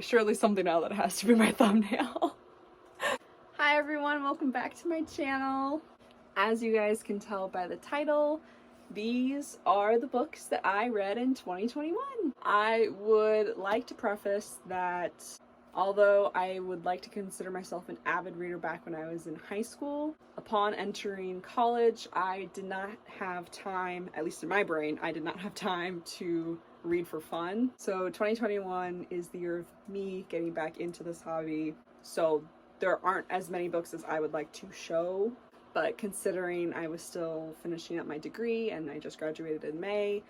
surely something now that has to be my thumbnail. Hi everyone, welcome back to my channel. As you guys can tell by the title, these are the books that I read in 2021. I would like to preface that although I would like to consider myself an avid reader back when I was in high school, upon entering college, I did not have time, at least in my brain, I did not have time to read for fun. So 2021 is the year of me getting back into this hobby. So there aren't as many books as I would like to show, but considering I was still finishing up my degree and I just graduated in May,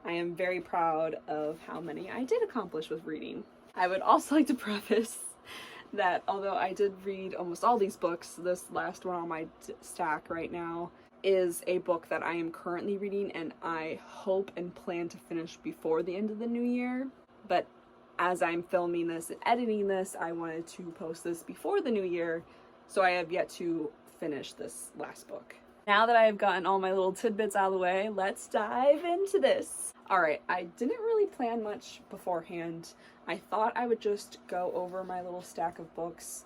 I am very proud of how many I did accomplish with reading. I would also like to preface that although I did read almost all these books, this last one on my stack right now is a book that I am currently reading and I hope and plan to finish before the end of the new year. But as I'm filming this and editing this, I wanted to post this before the new year, so I have yet to finish this last book. Now that I have gotten all my little tidbits out of the way, let's dive into this. Alright, I didn't really plan much beforehand. I thought I would just go over my little stack of books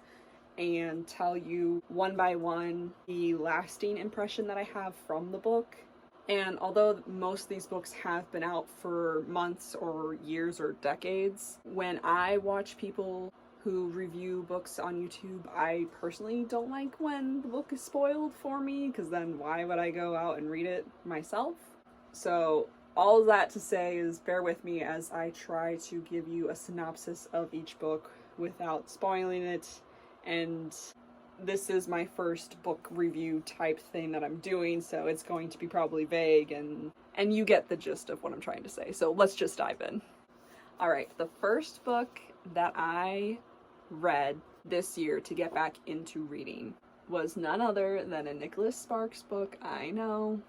and tell you one by one the lasting impression that I have from the book. And although most of these books have been out for months or years or decades, when I watch people who review books on YouTube, I personally don't like when the book is spoiled for me, because then why would I go out and read it myself? So all of that to say is bear with me as I try to give you a synopsis of each book without spoiling it. And this is my first book review type thing that I'm doing, so it's going to be probably vague, and you get the gist of what I'm trying to say. So let's just dive in. Alright, the first book that I read this year to get back into reading was none other than a Nicholas Sparks book. I know.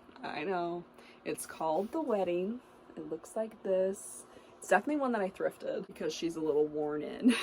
It's called The Wedding. It looks like this. It's definitely one that I thrifted because she's a little worn in.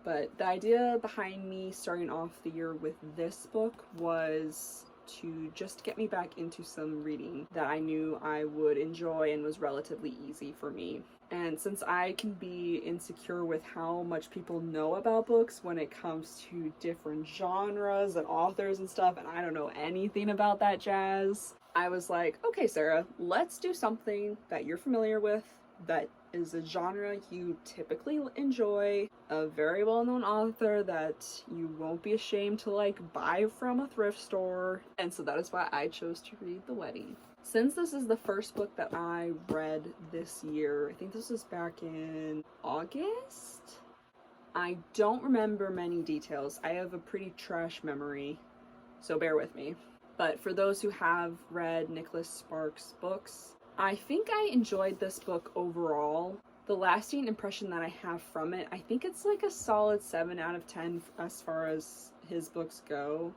But the idea behind me starting off the year with this book was to just get me back into some reading that I knew I would enjoy and was relatively easy for me. And since I can be insecure with how much people know about books when it comes to different genres and authors and stuff, and I don't know anything about that jazz, I was like, okay, Sarah, let's do something that you're familiar with, that is a genre you typically enjoy, a very well-known author that you won't be ashamed to like buy from a thrift store. And so that is why I chose to read The Wedding. Since this is the first book that I read this year, I think this was back in August? I don't remember many details. I have a pretty trash memory, so bear with me. But for those who have read Nicholas Sparks' books, I think I enjoyed this book overall. The lasting impression that I have from it, I think it's like a solid 7 out of 10 as far as his books go.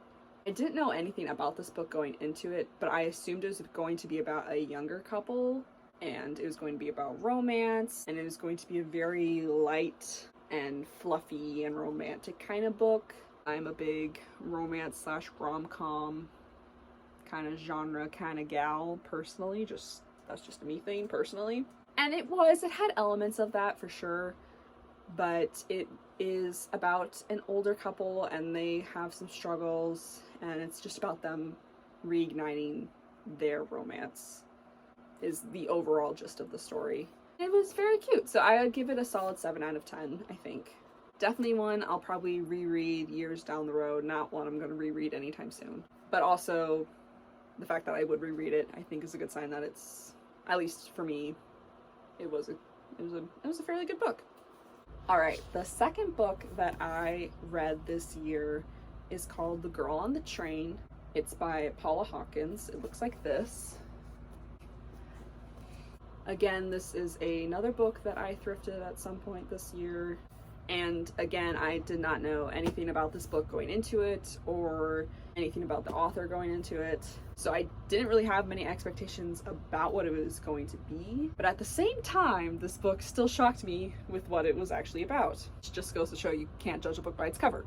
I didn't know anything about this book going into it, but I assumed it was going to be about a younger couple, and it was going to be about romance, and it was going to be a very light and fluffy and romantic kind of book. I'm a big romance / rom-com kind of genre kind of gal personally, that's just a me thing personally. And it had elements of that for sure, but it is about an older couple and they have some struggles, and it's just about them reigniting their romance is the overall gist of the story. It was very cute, so I would give it a solid 7 out of 10, I think. Definitely one I'll probably reread years down the road, not one I'm going to reread anytime soon. But also, the fact that I would reread it, I think, is a good sign that it's, at least for me, it was a fairly good book. Alright, the second book that I read this year is called The Girl on the Train. It's by Paula Hawkins. It looks like this. Again, this is another book that I thrifted at some point this year. And again, I did not know anything about this book going into it or anything about the author going into it. So I didn't really have many expectations about what it was going to be. But at the same time, this book still shocked me with what it was actually about. Which just goes to show you can't judge a book by its cover.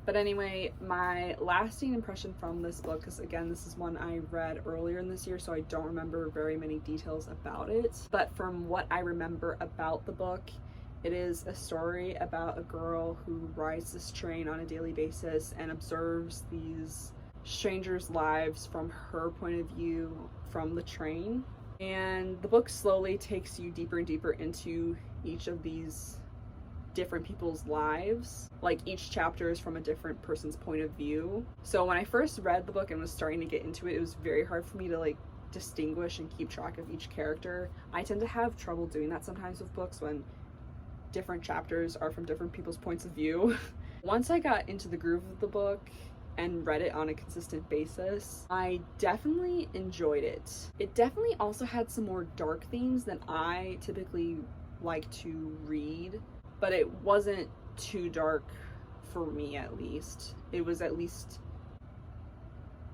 But anyway, my lasting impression from this book, because again, this is one I read earlier in this year, so I don't remember very many details about it. But from what I remember about the book, It is a story about a girl who rides this train on a daily basis and observes these strangers' lives from her point of view from the train. And the book slowly takes you deeper and deeper into each of these different people's lives. Like, each chapter is from a different person's point of view. So when I first read the book and was starting to get into it, it was very hard for me to like distinguish and keep track of each character. I tend to have trouble doing that sometimes with books when different chapters are from different people's points of view. Once I got into the groove of the book and read it on a consistent basis, I definitely enjoyed it. It definitely also had some more dark themes than I typically like to read, but it wasn't too dark for me, at least. It was at least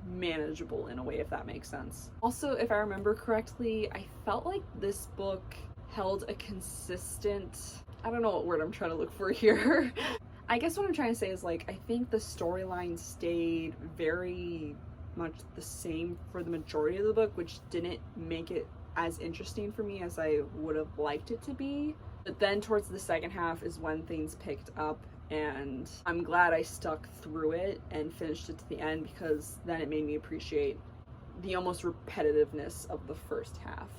manageable in a way, if that makes sense. Also, if I remember correctly, I felt like this book held a consistent, I don't know what word I'm trying to look for here. I guess what I'm trying to say is, like, I think the storyline stayed very much the same for the majority of the book, which didn't make it as interesting for me as I would have liked it to be. But then towards the second half is when things picked up, and I'm glad I stuck through it and finished it to the end, because then it made me appreciate the almost repetitiveness of the first half,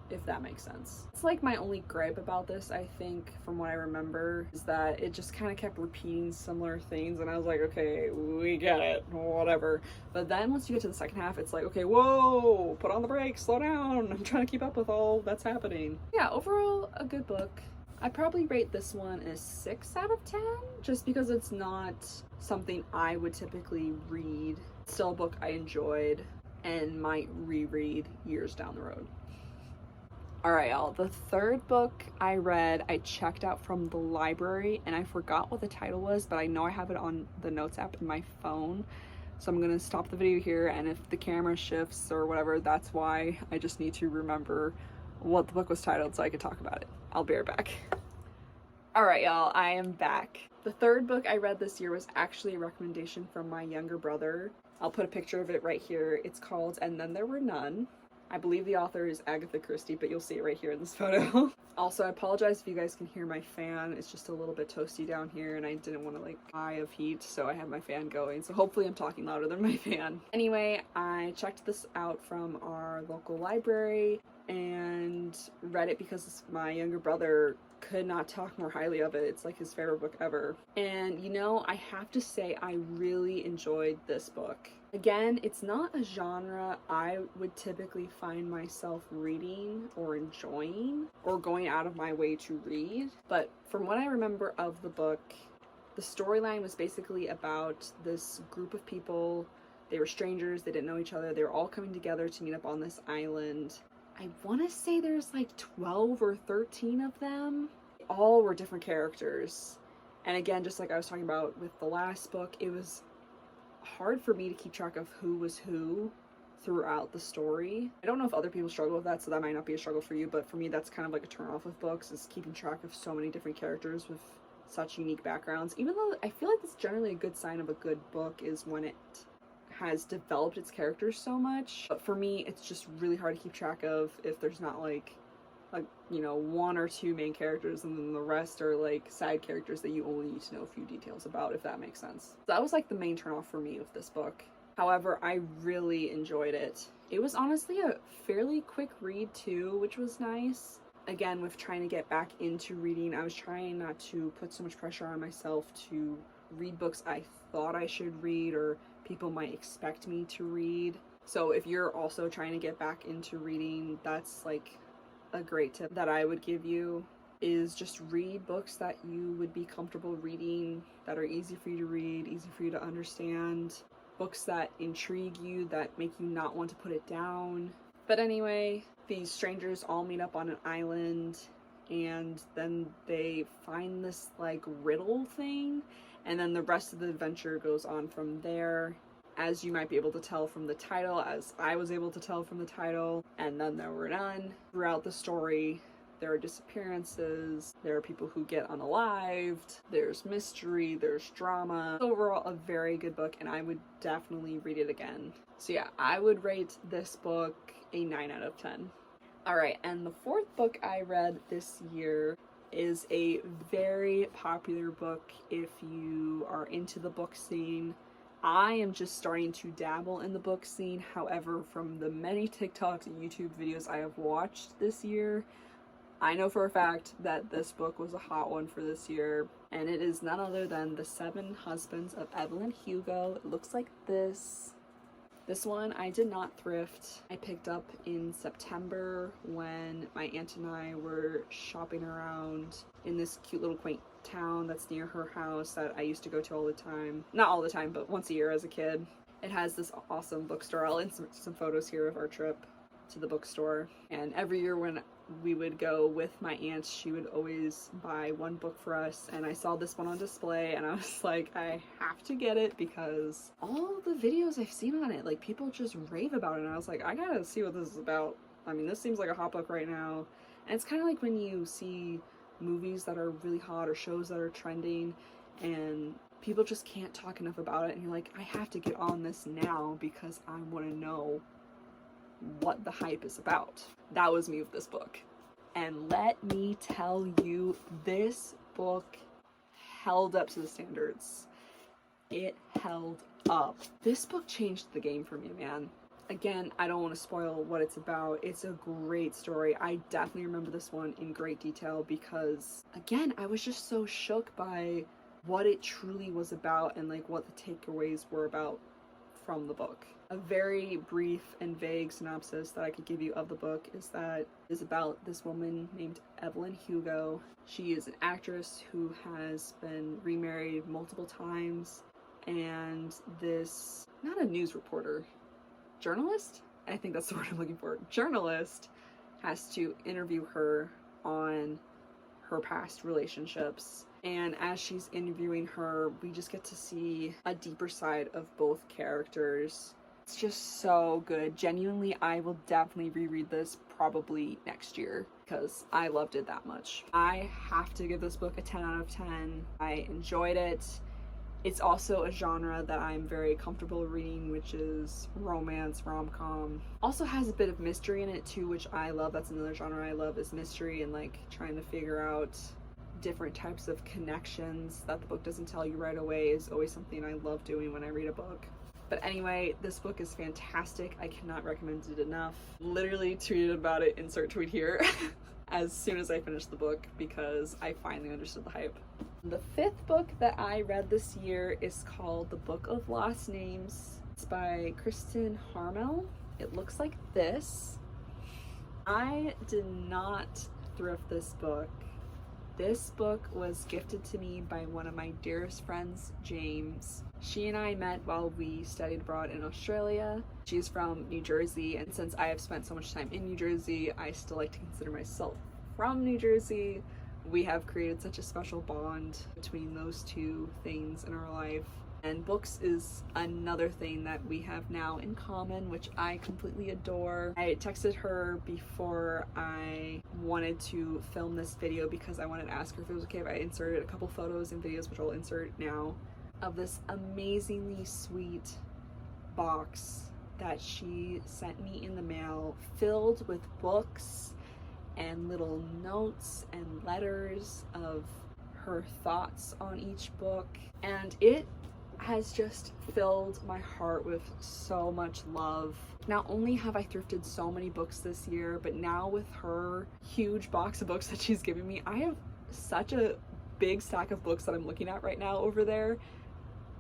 if that makes sense. It's like my only gripe about this, I think, from what I remember, is that it just kind of kept repeating similar things, and I was like, okay, we get it, whatever. But then once you get to the second half, it's like, okay, whoa, put on the brakes, slow down, I'm trying to keep up with all that's happening. Yeah, overall, a good book. I'd probably rate this one a 6 out of 10, just because it's not something I would typically read. It's still a book I enjoyed and might reread years down the road. Alright, y'all, the third book I read, I checked out from the library, and I forgot what the title was, but I know I have it on the notes app in my phone. So I'm gonna stop the video here, and if the camera shifts or whatever, that's why. I just need to remember what the book was titled so I could talk about it. I'll be right back. Alright, y'all, I am back. The third book I read this year was actually a recommendation from my younger brother. I'll put a picture of it right here. It's called And Then There Were None. I believe the author is Agatha Christie, but you'll see it right here in this photo. Also, I apologize if you guys can hear my fan. It's just a little bit toasty down here, and I didn't want to like die of heat, so I have my fan going. So hopefully I'm talking louder than my fan. Anyway, I checked this out from our local library and read it because my younger brother could not talk more highly of it. It's like his favorite book ever. And you know, I have to say I really enjoyed this book. Again, it's not a genre I would typically find myself reading or enjoying or going out of my way to read, but from what I remember of the book, the storyline was basically about this group of people. They were strangers, they didn't know each other, they were all coming together to meet up on this island. I want to say there's like 12 or 13 of them. All were different characters. And again, just like I was talking about with the last book, it was hard for me to keep track of who was who throughout the story. I don't know if other people struggle with that, so that might not be a struggle for you, but for me that's kind of like a turn off with books, is keeping track of so many different characters with such unique backgrounds. Even though I feel like that's generally a good sign of a good book, is when it has developed its characters so much. But for me, it's just really hard to keep track of if there's not like you know, 1 or 2 main characters, and then the rest are like side characters that you only need to know a few details about, if that makes sense. So that was like the main turn off for me with this book. However, I really enjoyed it. It was honestly a fairly quick read too, which was nice. Again, with trying to get back into reading, I was trying not to put so much pressure on myself to read books I thought I should read or people might expect me to read. So if you're also trying to get back into reading, that's like a great tip that I would give you, is just read books that you would be comfortable reading, that are easy for you to read, easy for you to understand, books that intrigue you, that make you not want to put it down. But anyway, these strangers all meet up on an island, and then they find this like riddle thing, and then the rest of the adventure goes on from there. As you might be able to tell from the title, as I was able to tell from the title, And Then There Were None. Throughout the story, there are disappearances, there are people who get unalived, there's mystery, there's drama. Overall, a very good book, and I would definitely read it again. So yeah, I would rate this book a 9 out of 10. Alright, and the fourth book I read this year is a very popular book if you are into the book scene. I am just starting to dabble in the book scene. However, from the many TikToks and YouTube videos I have watched this year, I know for a fact that this book was a hot one for this year, and it is none other than The 7 Husbands of Evelyn Hugo. It looks like this. This one I did not thrift. I picked up in September when my aunt and I were shopping around in this cute little quaint town that's near her house that I used to go to all the time. Not all the time, but once a year as a kid. It has this awesome bookstore. I'll insert some photos here of our trip to the bookstore. And every year when we would go with my aunt, she would always buy one book for us, and I saw this one on display and I was like, I have to get it because all the videos I've seen on it, like, people just rave about it, and I was like, I gotta see what this is about. I mean, this seems like a hot book right now. And it's kind of like when you see movies that are really hot or shows that are trending and people just can't talk enough about it, and you're like, I have to get on this now because I want to know what the hype is about. That was me with this book. And let me tell you, this book held up to the standards. It held up. This book changed the game for me, man. Again, I don't want to spoil what it's about. It's a great story. I definitely remember this one in great detail because, again, I was just so shook by what it truly was about and like what the takeaways were about from the book. A very brief and vague synopsis that I could give you of the book is that it is about this woman named Evelyn Hugo. She is an actress who has been remarried multiple times, and this, not a news reporter, journalist? I think that's the word I'm looking for. Journalist has to interview her on her past relationships. And as she's interviewing her, we just get to see a deeper side of both characters. It's just so good. Genuinely, I will definitely reread this probably next year because I loved it that much. I have to give this book a 10 out of 10. I enjoyed it. It's also a genre that I'm very comfortable reading, which is romance, rom-com. Also has a bit of mystery in it too, which I love. That's another genre I love, is mystery and like trying to figure out different types of connections that the book doesn't tell you right away is always something I love doing when I read a book. But anyway, this book is fantastic. I cannot recommend it enough. Literally tweeted about it, insert tweet here, as soon as I finished the book because I finally understood the hype. The 5th book that I read this year is called The Book of Lost Names. It's by Kristin Harmel. It looks like this. I did not thrift this book. This book was gifted to me by one of my dearest friends, James. She and I met while we studied abroad in Australia. She's from New Jersey, and since I have spent so much time in New Jersey, I still like to consider myself from New Jersey. We have created such a special bond between those two things in our life. And books is another thing that we have now in common, which I completely adore. I texted her before I wanted to film this video because I wanted to ask her if it was okay if I inserted a couple photos and videos, which I'll insert now, of this amazingly sweet box that she sent me in the mail, filled with books and little notes and letters of her thoughts on each book. And it has just filled my heart with so much love. Not only have I thrifted so many books this year, but now with her huge box of books that she's given me, I have such a big stack of books that I'm looking at right now over there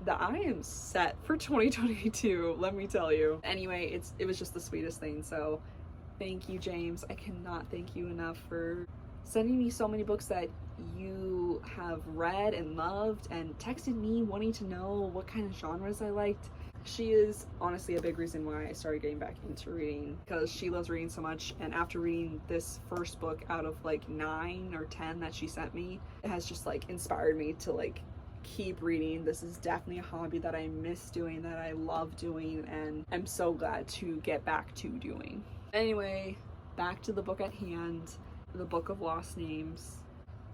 that I am set for 2022, let me tell you. Anyway, it was just the sweetest thing, so thank you, James. I cannot thank you enough for sending me so many books that you have read and loved, and texted me wanting to know what kind of genres I liked. She is honestly a big reason why I started getting back into reading, because she loves reading so much, and after reading this first book out of like 9 or 10 that she sent me, it has just like inspired me to like keep reading. This is definitely a hobby that I miss doing, that I love doing, and I'm so glad to get back to doing. Anyway, back to the book at hand, The Book of Lost Names.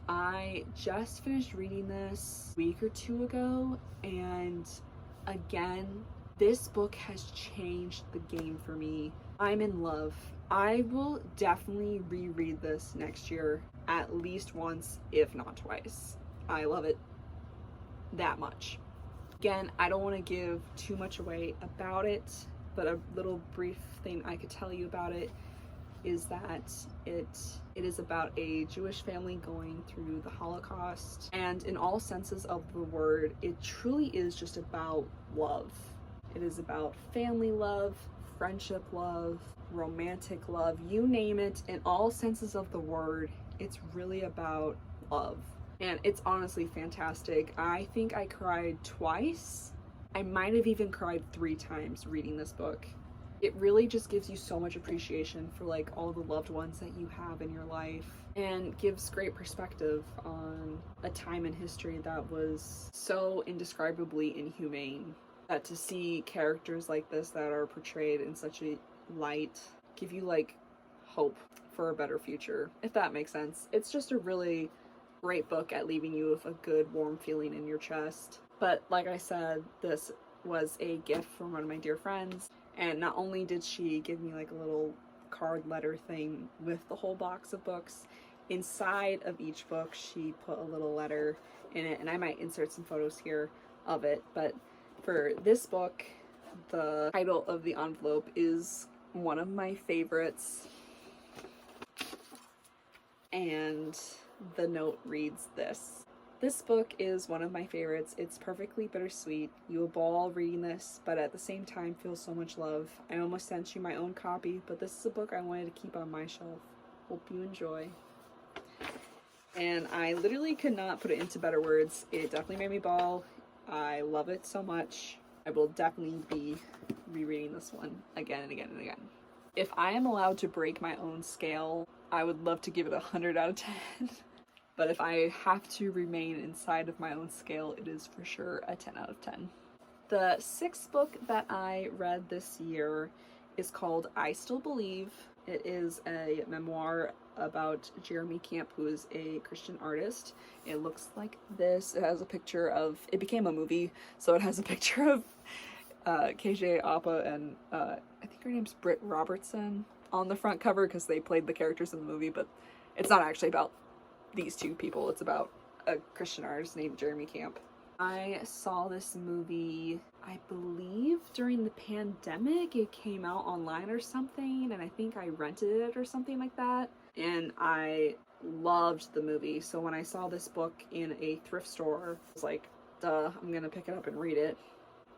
I just finished reading this a week or 2 ago, and again, this book has changed the game for me. I'm in love. I will definitely reread this next year at least once, if not twice. I love it that much. Again, I don't want to give too much away about it, but a little brief thing I could tell you about it is that it is about a Jewish family going through the Holocaust, and in all senses of the word, it truly is just about love. It is about family love, friendship love, romantic love, you name it. In all senses of the word, it's really about love. And it's honestly fantastic. I think I cried twice. I might have even cried 3 times reading this book. It really just gives you so much appreciation for like all the loved ones that you have in your life, and gives great perspective on a time in history that was so indescribably inhumane, that to see characters like this that are portrayed in such a light give you like hope for a better future, if that makes sense. It's just a really great book at leaving you with a good warm feeling in your chest. But like I said, this was a gift from one of my dear friends, and not only did she give me like a little card letter thing with the whole box of books, inside of each book she put a little letter in it, and I might insert some photos here of it. But for this book, the title of the envelope is one of my favorites, and the note reads this: "This book is one of my favorites. It's perfectly bittersweet. You will bawl reading this, but at the same time feel so much love. I almost sent you my own copy, but this is a book I wanted to keep on my shelf. Hope you enjoy." And I literally could not put it into better words. It definitely made me bawl. I love it so much. I will definitely be rereading this one again and again and again. If I am allowed to break my own scale, I would love to give it 100 out of 10. But if I have to remain inside of my own scale, it is for sure a 10 out of 10. The 6th book that I read this year is called I Still Believe. It is a memoir about Jeremy Camp, who is a Christian artist. It looks like this. It has a picture of, it became a movie, so it has a picture of KJ Apa and I think her name's Britt Robertson on the front cover, because they played the characters in the movie, but it's not actually about these two people. It's about a Christian artist named Jeremy Camp. I saw this movie, I believe during the pandemic. It came out online or something, and I think I rented it or something like that, and I loved the movie. So when I saw this book in a thrift store, I was like, duh, I'm gonna pick it up and read it.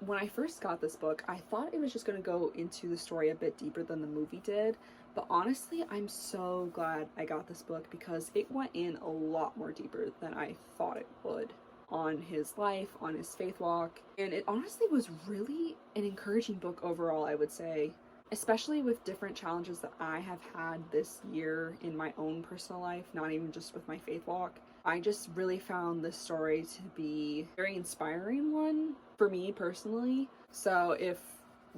When I first got this book, I thought it was just gonna go into the story a bit deeper than the movie did, but honestly, I'm so glad I got this book, because it went in a lot more deeper than I thought it would on his life, on his faith walk, and it honestly was really an encouraging book overall, I would say, especially with different challenges that I have had this year in my own personal life, not even just with my faith walk. I just really found this story to be a very inspiring one for me personally. So if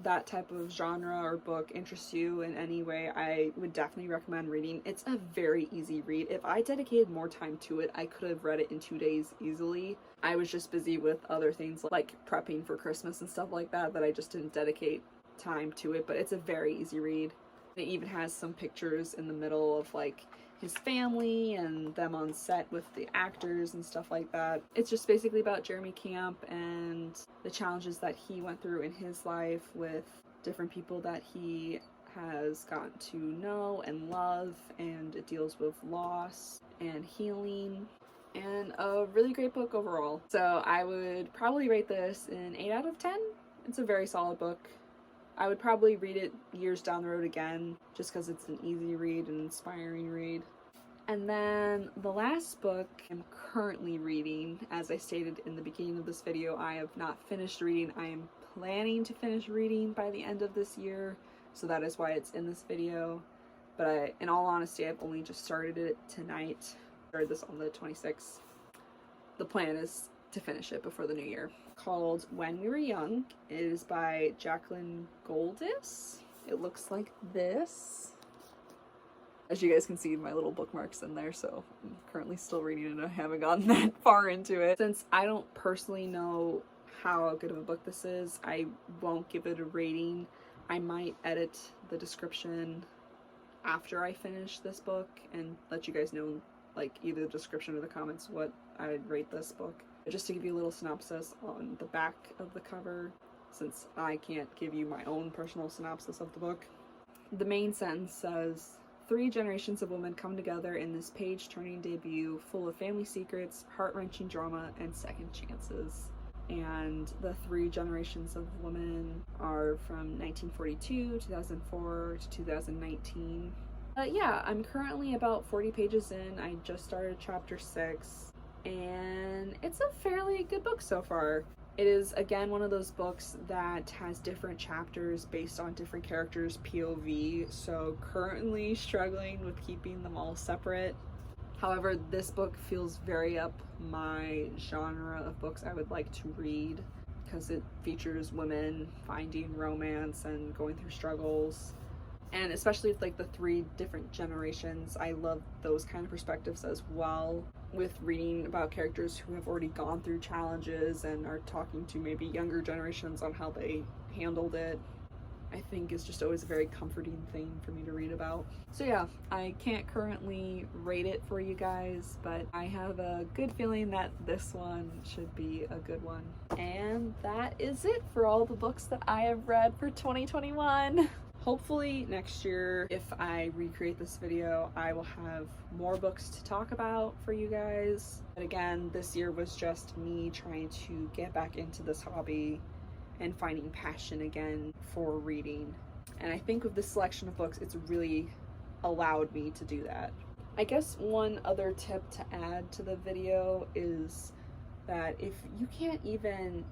that type of genre or book interests you in any way, I would definitely recommend reading. It's a very easy read. If I dedicated more time to it, I could have read it in 2 days easily. I was just busy with other things like prepping for Christmas and stuff like that I just didn't dedicate time to it, but it's a very easy read. It even has some pictures in the middle of like his family and them on set with the actors and stuff like that. It's just basically about Jeremy Camp and the challenges that he went through in his life with different people that he has gotten to know and love, and it deals with loss and healing, and a really great book overall. So I would probably rate this an 8 out of 10. It's a very solid book. I would probably read it years down the road again, just because it's an easy read, an inspiring read. And then the last book I'm currently reading, as I stated in the beginning of this video, I have not finished reading. I am planning to finish reading by the end of this year, so that is why it's in this video. But in all honesty, I've only just started it tonight. Started this on the 26th. The plan is to finish it before the new year. Called When We Were Young. It is by Jaclyn Goldis. It looks like this. As you guys can see, my little bookmarks in there, so I'm currently still reading it and I haven't gotten that far into it. Since I don't personally know how good of a book this is, I won't give it a rating. I might edit the description after I finish this book and let you guys know, like, either the description or the comments what I'd rate this book. Just to give you a little synopsis on the back of the cover, since I can't give you my own personal synopsis of the book. The main sentence says, 3 generations of women come together in this page-turning debut full of family secrets, heart-wrenching drama, and second chances. And the 3 generations of women are from 1942, 2004 to 2019. Yeah, I'm currently about 40 pages in. I just started chapter 6, and it's a fairly good book so far. It is, again, one of those books that has different chapters based on different characters' POV, so currently struggling with keeping them all separate. However, this book feels very up my genre of books I would like to read, because it features women finding romance and going through struggles. And especially with, like, the 3 different generations, I love those kind of perspectives as well. With reading about characters who have already gone through challenges and are talking to maybe younger generations on how they handled it, I think is just always a very comforting thing for me to read about. So yeah, I can't currently rate it for you guys, but I have a good feeling that this one should be a good one. And that is it for all the books that I have read for 2021. Hopefully next year, if I recreate this video, I will have more books to talk about for you guys. But again, this year was just me trying to get back into this hobby and finding passion again for reading. And I think with this selection of books, it's really allowed me to do that. I guess one other tip to add to the video is that if you can't even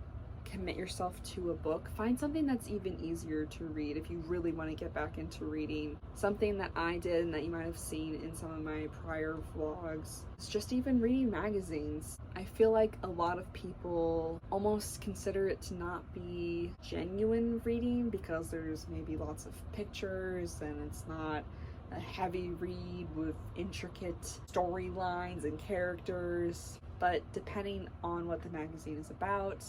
commit yourself to a book, find something that's even easier to read if you really want to get back into reading. Something that I did and that you might have seen in some of my prior vlogs is just even reading magazines. I feel like a lot of people almost consider it to not be genuine reading because there's maybe lots of pictures and it's not a heavy read with intricate storylines and characters. But depending on what the magazine is about,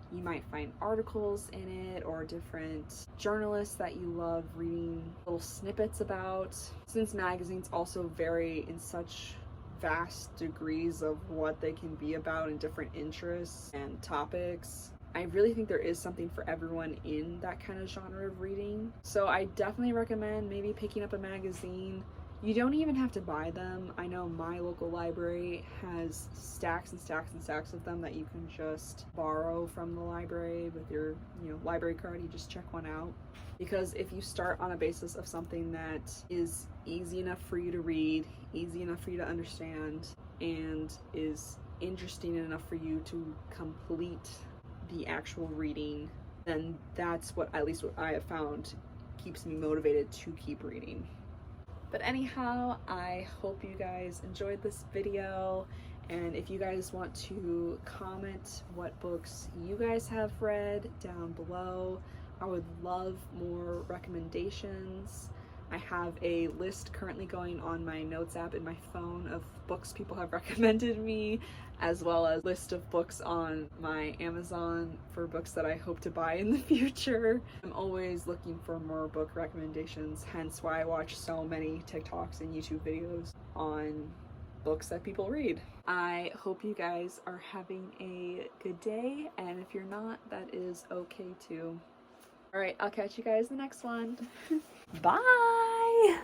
you might find articles in it or different journalists that you love reading little snippets about. Since magazines also vary in such vast degrees of what they can be about and different interests and topics, I really think there is something for everyone in that kind of genre of reading. So I definitely recommend maybe picking up a magazine. You don't even have to buy them. I know my local library has stacks and stacks and stacks of them that you can just borrow from the library with your, library card. You just check one out. Because if you start on a basis of something that is easy enough for you to read, easy enough for you to understand, and is interesting enough for you to complete the actual reading, then that's what, at least what I have found, keeps me motivated to keep reading. But anyhow, I hope you guys enjoyed this video, and if you guys want to comment what books you guys have read down below, I would love more recommendations. I have a list currently going on my notes app in my phone of books people have recommended me, as well as a list of books on my Amazon for books that I hope to buy in the future. I'm always looking for more book recommendations, hence why I watch so many TikToks and YouTube videos on books that people read. I hope you guys are having a good day, and if you're not, that is okay too. Alright, I'll catch you guys in the next one. Bye!